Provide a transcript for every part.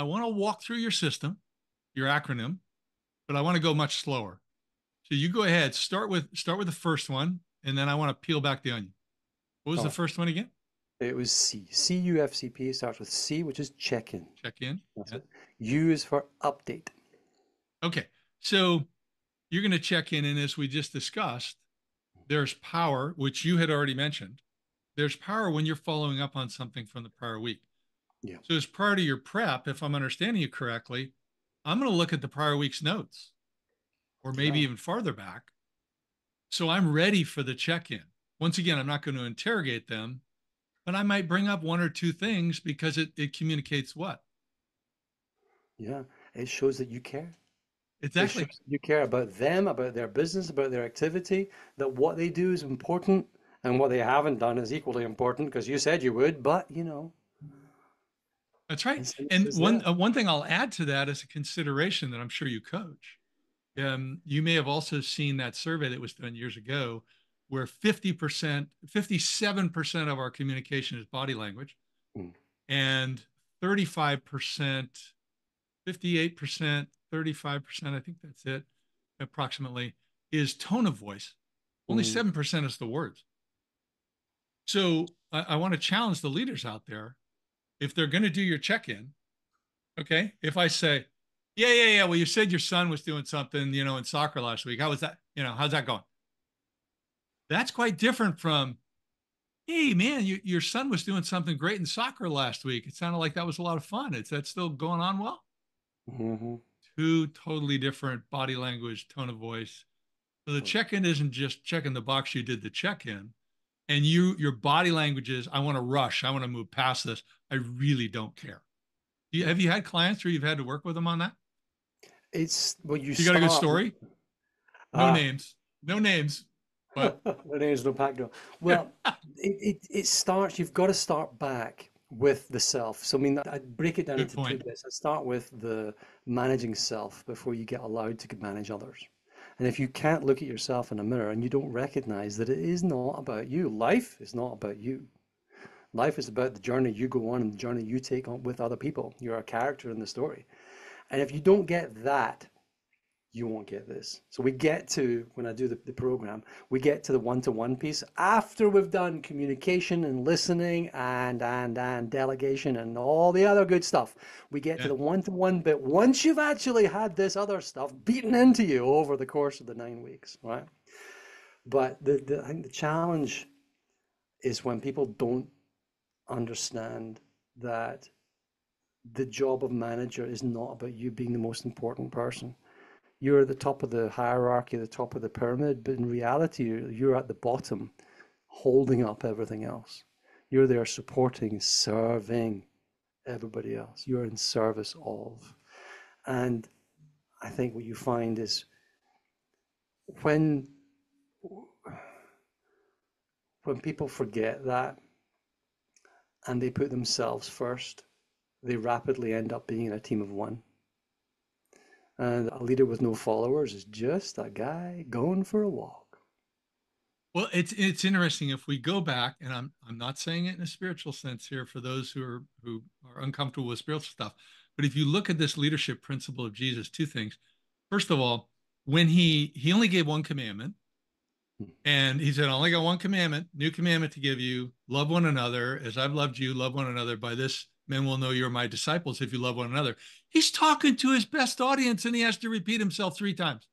want to walk through your system, your acronym, but I want to go much slower. So you go ahead, start with the first one, and then I want to peel back the onion. What was the Oh, first one again? it was C. CUFCP starts with C, which is check-in. Check in. That's Yeah. it. U is for update. Okay. So you're going to check in, and as we just discussed, there's power, which you had already mentioned. There's power when you're following up on something from the prior week. Yeah. So as part of your prep, if I'm understanding you correctly, I'm going to look at the prior week's notes, or maybe Yeah. even farther back. So I'm ready for the check-in. Once again, I'm not going to interrogate them, but I might bring up one or two things because it communicates what? Yeah. It shows that you care. It shows Exactly. that you care about them, about their business, about their activity, that what they do is important and what they haven't done is equally important because you said you would, but That's right. it's, And it's one there. one thing I'll add to that is a consideration that I'm sure you coach. You may have also seen that survey that was done years ago where 50%, 57% of our communication is body language, Mm. and 35%, 58%, 35%, I think that's it, approximately, is tone of voice. Only Mm. 7% is the words. So I want to challenge the leaders out there. If they're going to do your check in, okay, if I say, yeah, well, you said your son was doing something, in soccer last week. How was that? How's that going? That's quite different from, hey, man, your son was doing something great in soccer last week. It sounded like that was a lot of fun. Is that still going on well? Hmm. Two totally different body language, tone of voice. So the check-in isn't just checking the box you did the check-in. And your body language is, I want to rush. I want to move past this. I really don't care. Yeah. Have you had clients where you've had to work with them on that? It's well, you You got a good start with story? No ah, names. No names. But the name's no pack no. Well, it starts, you've got to start back with the self. So I mean I break it down good into two point. bits. I start with the managing self before you get allowed to manage others. And if you can't look at yourself in a mirror and you don't recognize that it is not about you, life is not about you. Life is about the journey you go on and the journey you take on with other people. You're a character in the story. And if you don't get that, you won't get this. So we get to, when I do the program, we get to the one-to-one piece after we've done communication and listening and delegation and all the other good stuff. We get to Yeah. the one-to-one bit once you've actually had this other stuff beaten into you over the course of the 9 weeks, right? But I think the challenge is when people don't understand that the job of manager is not about you being the most important person. You're at the top of the hierarchy, the top of the pyramid, but in reality, you're at the bottom, holding up everything else. You're there supporting, serving everybody else. You're in service of. And I think what you find is when when people forget that and they put themselves first, they rapidly end up being in a team of one. And a leader with no followers is just a guy going for a walk. Well, it's interesting if we go back, and I'm not saying it in a spiritual sense here for those who are uncomfortable with spiritual stuff, but if you look at this leadership principle of Jesus, two things. First of all, when he only gave one commandment, and he said, I only got one commandment, new commandment to give you, love one another as I've loved you, love one another. By this, men will know you're my disciples if you love one another. He's talking to his best audience and he has to repeat himself three times.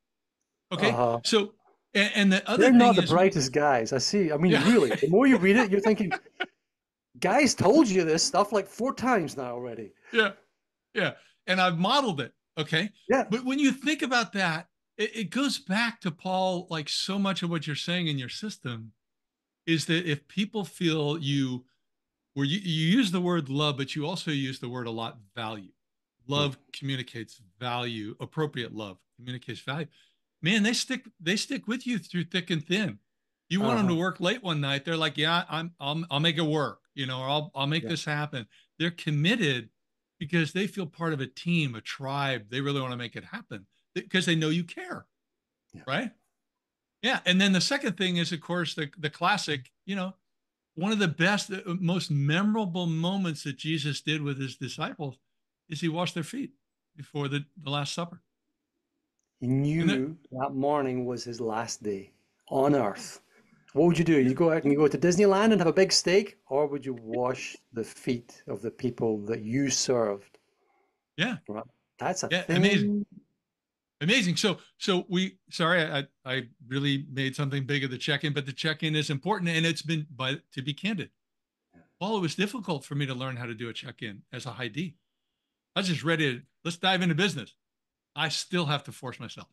Okay. Uh, So, and the other they're thing not the is, brightest guys. I see. I mean, yeah, really, the more you read it, you're thinking, guys told you this stuff like 4 times now already. yeah, yeah. And I've modeled it. Okay. Yeah. But when you think about that, it goes back to Paul, like so much of what you're saying in your system is that if people feel where you use the word love, but you also use the word a lot value. Mm. Love communicates value, appropriate love communicates value. Man, they stick with you through thick and thin. You want them to Uh-huh. work late one night, they're like, yeah, I'll make it work, or I'll make Yeah. this happen. They're committed because they feel part of a team, a tribe. They really want to make it happen because they know you care, Yeah. right? Yeah. And then the second thing is, of course, the classic, one of the best, most memorable moments that Jesus did with his disciples is he washed their feet before the Last Supper. He And that, knew that morning was his last day on earth. What would you do? You go out and you go to Disneyland and have a big steak, or would you wash the feet of the people that you served? yeah, Right? That's a yeah, amazing. thing. Amazing. Sorry, I really made something big of the check-in, but the check-in is important. And it's been, to be candid, Paul, it was difficult for me to learn how to do a check-in as a high D. I was just ready to, let's dive into business. I still have to force myself.